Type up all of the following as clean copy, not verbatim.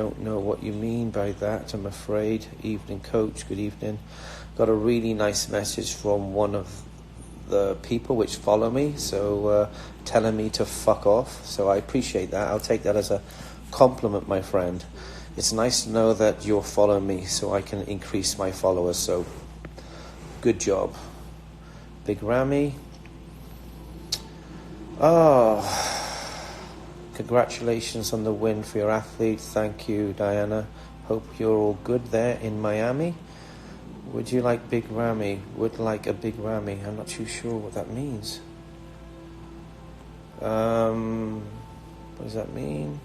Don't know what you mean by that, I'm afraid. Evening, coach. Good evening. Got a really nice message from one of the people which follow me, so telling me to fuck off. So I appreciate that. I'll take that as a compliment, my friend. It's nice to know that you're following me so I can increase my followers. So good job. Big Ramy. Oh, congratulations on the win for your athlete. Thank you, Diana. Hope you're all good there in Miami. Would you like Big Ramy? Would like a Big Ramy. I'm not too sure what that means. What does that mean?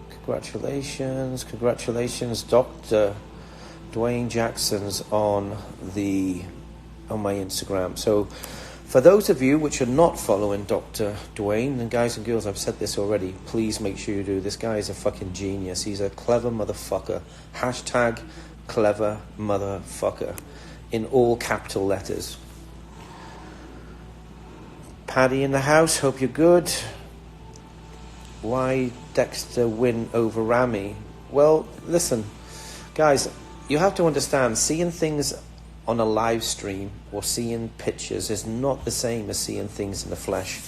Congratulations. Congratulations, Dr. Dwayne Jackson's on my Instagram. So for those of you which are not following Dr. Dwayne, and guys and girls, I've said this already, please make sure you do. This guy is a fucking genius. He's a clever motherfucker. Hashtag clever motherfucker in all capital letters. Paddy in the house, hope you're good. Why Dexter win over Ramy? Well, listen, guys, you have to understand, seeing things on a live stream or seeing pictures is not the same as seeing things in the flesh.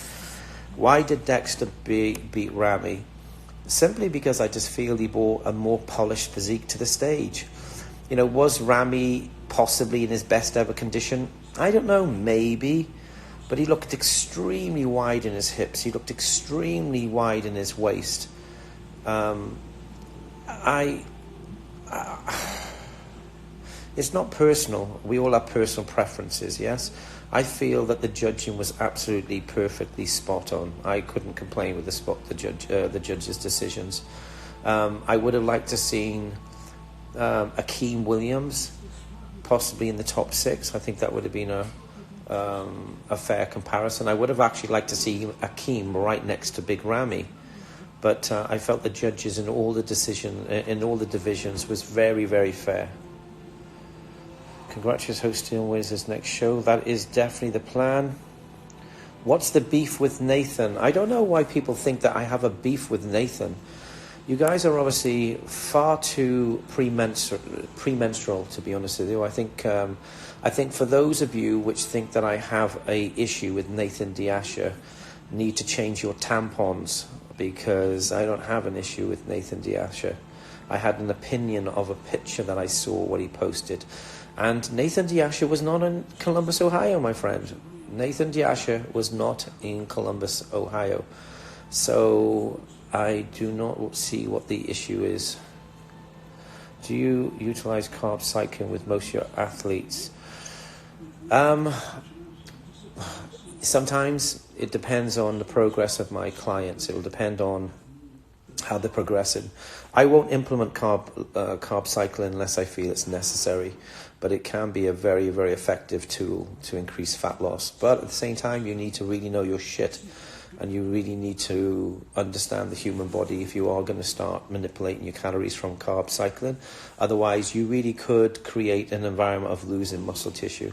Why did Dexter beat Ramy? Simply because I just feel he brought a more polished physique to the stage. You know, was Ramy possibly in his best ever condition? I don't know, maybe. But he looked extremely wide in his hips. He looked extremely wide in his waist. It's not personal. We all have personal preferences, yes? I feel that the judging was absolutely perfectly spot on. I couldn't complain with the judge's decisions. I would have liked to seen Akeem Williams possibly in the top 6. I think that would have been a fair comparison. I would have actually liked to see Akeem right next to Big Ramy, but I felt the judges in all the divisions was very, very fair. Congratulations hosting always his next show. That is definitely the plan. What's the beef with Nathan? I don't know why people think that I have a beef with Nathan. You guys are obviously far too premenstrual, to be honest with you. I think for those of you which think that I have a issue with Nathan D'Asher, need to change your tampons, because I don't have an issue with Nathan D'Asher. I had an opinion of a picture that I saw what he posted. And Nathan D'Asher was not in Columbus, Ohio, my friend. Nathan D'Asher was not in Columbus, Ohio. So I do not see what the issue is. Do you utilize carb cycling with most of your athletes? Sometimes it depends on the progress of my clients. It'll depend on how they're progressing. I won't implement carb cycling unless I feel it's necessary, but it can be a very, very effective tool to increase fat loss. But at the same time, you need to really know your shit, and you really need to understand the human body if you are going to start manipulating your calories from carb cycling. Otherwise, you really could create an environment of losing muscle tissue.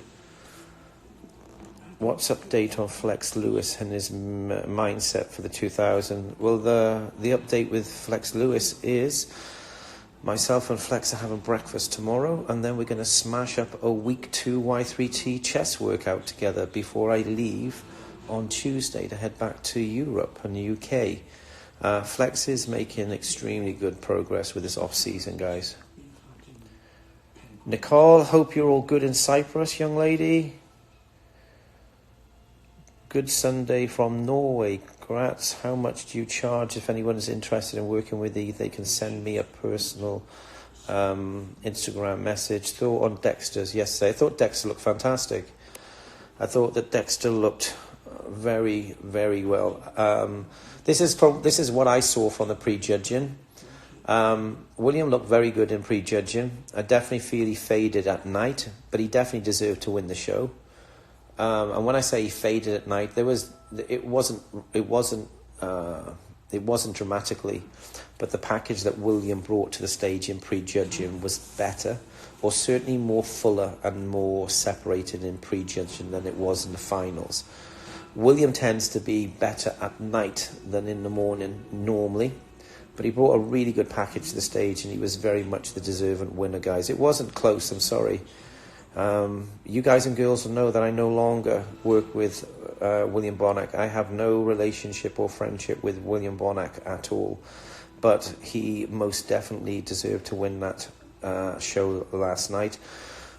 What's update on Flex Lewis and his mindset for the 2000? Well, the update with Flex Lewis is myself and Flex are having breakfast tomorrow, and then we're going to smash up a week 2 Y3T chest workout together before I leave on Tuesday to head back to Europe and the UK. Flex is making extremely good progress with this off-season, guys. Nicole, hope you're all good in Cyprus, young lady. Good Sunday from Norway. Congrats. How much do you charge? If anyone is interested in working with you, they can send me a personal Instagram message. Thought on Dexter's yesterday. I thought Dexter looked fantastic. I thought that Dexter looked very, very well. This is what I saw from the prejudging. William looked very good in prejudging. I definitely feel he faded at night, but he definitely deserved to win the show. And when I say he faded at night, it wasn't dramatically, but the package that William brought to the stage in prejudging was better, or certainly more fuller and more separated in prejudging than it was in the finals. William tends to be better at night than in the morning normally, But he brought a really good package to the stage, and he was very much the deserving winner, guys. It wasn't close, I'm sorry. You guys and girls will know that I no longer work with William Bonac. I have no relationship or friendship with William Bonac at all. But he most definitely deserved to win that show last night.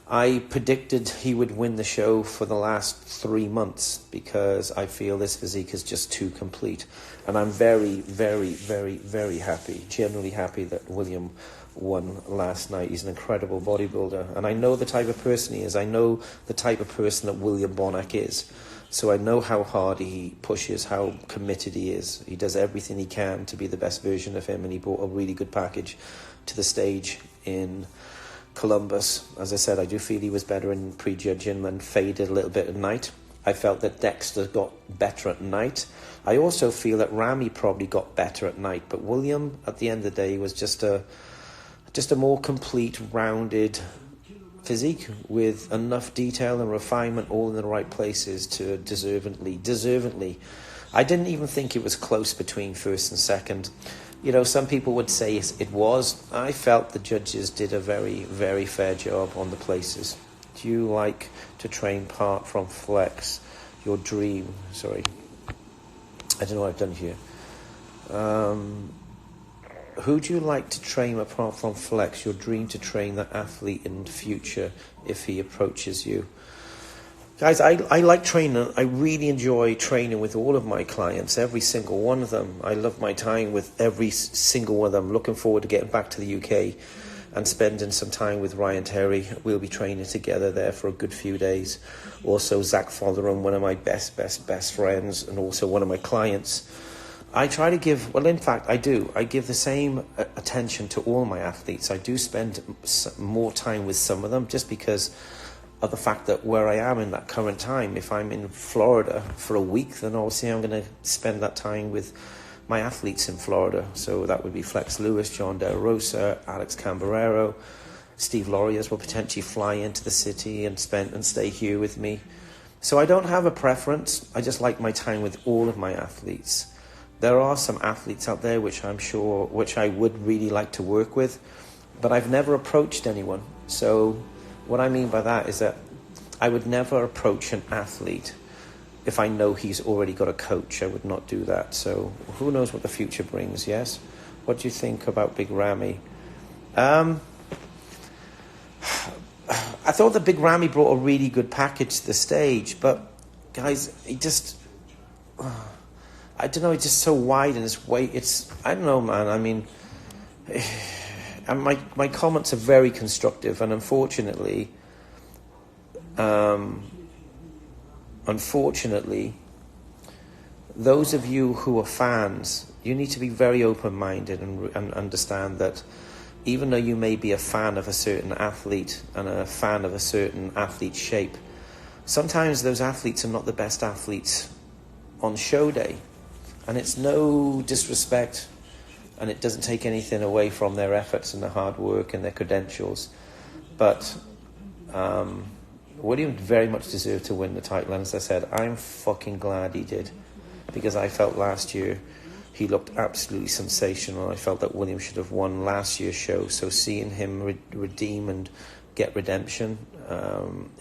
I predicted he would win the show for the last 3 months because I feel this physique is just too complete. And I'm very, very, very, very happy, genuinely happy that William won last night. He's an incredible bodybuilder. And I know the type of person he is. I know the type of person that William Bonac is. So I know how hard he pushes, how committed he is. He does everything he can to be the best version of him. And he brought a really good package to the stage in Columbus. As I said, I do feel he was better in prejudging and faded a little bit at night. I felt that Dexter got better at night. I also feel that Ramy probably got better at night, but William, at the end of the day, was just a more complete, rounded physique with enough detail and refinement all in the right places to deservedly. I didn't even think it was close between first and second. You know, some people would say it was. I felt the judges did a very, very fair job on the places. Do you like to train apart from flex? Your dream, sorry. I don't know what I've done here. Who do you like to train apart from flex? Your dream to train the athlete in the future if he approaches you. Guys, I like training. I really enjoy training with all of my clients, every single one of them. I love my time with every single one of them. Looking forward to getting back to the UK and spending some time with Ryan Terry. We'll be training together there for a good few days. Also, Zach Fotherham, one of my best friends, and also one of my clients. I try to give, well, in fact, I do. I give the same attention to all my athletes. I do spend more time with some of them just because of the fact that where I am in that current time. If I'm in Florida for a week, then obviously I'm going to spend that time with my athletes in Florida. So that would be Flex Lewis, John Del Rosa, Alex Cambarero, Steve Lauriers will potentially fly into the city and stay here with me. So I don't have a preference. I just like my time with all of my athletes. There are some athletes out there which I would really like to work with, but I've never approached anyone. So what I mean by that is that I would never approach an athlete if I know he's already got a coach. I would not do that. So who knows what the future brings, yes? What do you think about Big Ramy? I thought that Big Ramy brought a really good package to the stage, but guys, he just... I don't know, it's just so wide in his weight. I don't know, man. I mean, and my comments are very constructive, and unfortunately, those of you who are fans, you need to be very open-minded and understand that even though you may be a fan of a certain athlete and a fan of a certain athlete's shape, sometimes those athletes are not the best athletes on show day. And it's no disrespect, and it doesn't take anything away from their efforts and their hard work and their credentials. But William very much deserved to win the title. And as I said, I'm fucking glad he did, because I felt last year he looked absolutely sensational. I felt that William should have won last year's show. So seeing him redeem and get redemption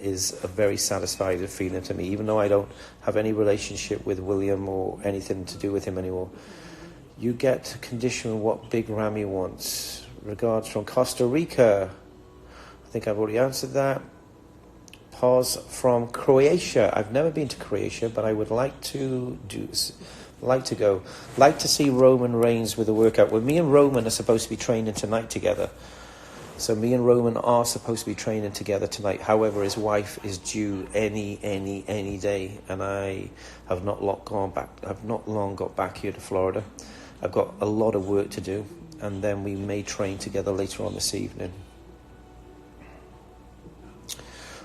is a very satisfying feeling to me, even though I don't have any relationship with William or anything to do with him anymore. You get to condition what Big Ramy wants. Regards from Costa Rica. I think I've already answered that. Pause from Croatia. I've never been to Croatia, but I would like to go. Like to see Roman Reigns with a workout. Well, me and Roman are supposed to be training tonight together. So me and Roman are supposed to be training together tonight. However, his wife is due any day, and I have not long got back here to Florida. I've got a lot of work to do, and then we may train together later on this evening.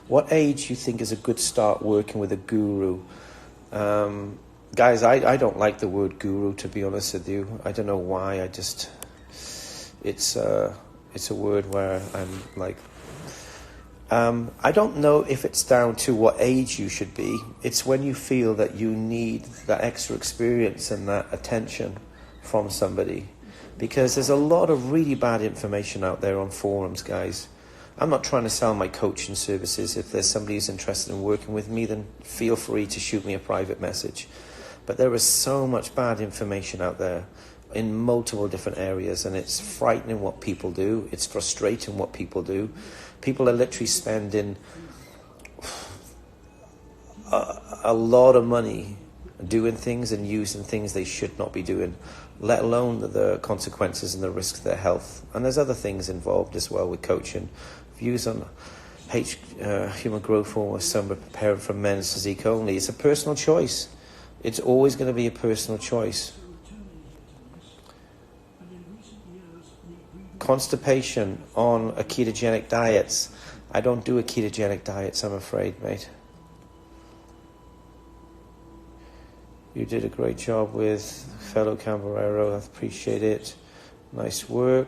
What age do you think is a good start working with a guru? Guys, I don't like the word guru, to be honest with you. I don't know why. It's a word where I'm like, I don't know if it's down to what age you should be. It's when you feel that you need that extra experience and that attention from somebody. because there's a lot of really bad information out there on forums, guys. I'm not trying to sell my coaching services. If there's somebody who's interested in working with me, then feel free to shoot me a private message. But there is so much bad information out there in multiple different areas, and it's frightening what people do. It's frustrating what people do. People are literally spending a lot of money doing things and using things they should not be doing, let alone the consequences and the risks to their health. And there's other things involved as well with coaching. Views on human growth or some are prepared for men's physique only. It's a personal choice. It's always going to be a personal choice. Constipation on a ketogenic diets. I don't do a ketogenic diets, I'm afraid, mate. You did a great job with fellow Cambarero. I appreciate it. Nice work.